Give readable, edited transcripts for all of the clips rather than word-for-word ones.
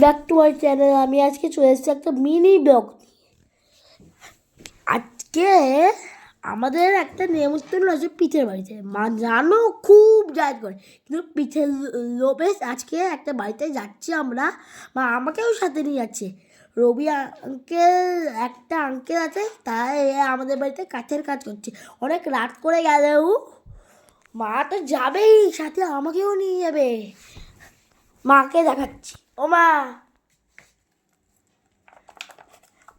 Back to my channel. আমি আজকে চলে এসেছি একটা মিনি ব্লগ। আজকে আমাদের একটা নেমন্তন্ন আছে পিঠের বাড়িতে। মা জানো খুব জাজ করে, কিন্তু পিঠের লোভে আজকে একটা বাড়িতে যাচ্ছি আমরা। মা আমাকেও সাথে নিয়ে যাচ্ছে। রবি আঙ্কেল, একটা আঙ্কেল আছে, তাই আমাদের বাড়িতে কাঠের কাজ করছে। অনেক রাত করে গেলেও মা তো যাবেই, সাথে আমাকেও নিয়ে যাবে। মাকে দেখাচ্ছি। ও মা,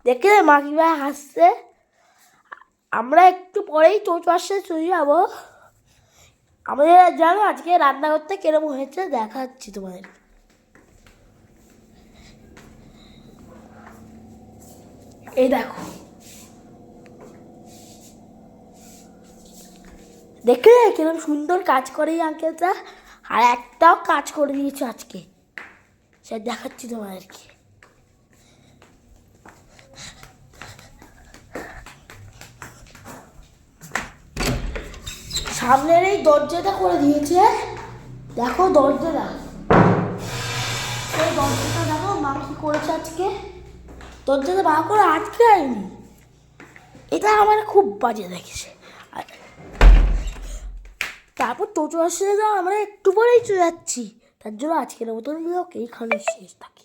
দেখলে মা কিভাবে হাসছে। আমরা একটু পরেই চৌচুয়াশে চলে যাবো। আমাদের জানো আজকে রান্না করতে কিরম হয়েছে দেখাচ্ছি তোমাদের। এই দেখো, দেখলে কিরম সুন্দর কাজ করে এই আঙ্কেলটা। আর একটাও কাজ করে দিয়েছে আজকে, সে দেখাচ্ছি তোমাদেরকে। সামনের এই দরজাটা করে দিয়েছে, দেখো দরজাটা, এই দরজাটা দেখো মা কি করেছে আজকে। দরজাটা ভালো করে আটকে আয়নি, এটা আমার খুব বাজে দেখেছে। আর তারপর টোটো আসলে যাও, আমরা একটু পরেই চলে যাচ্ছি। তার জন্য আজকের মতন ব্লগ এইখানে শেষ থাকে।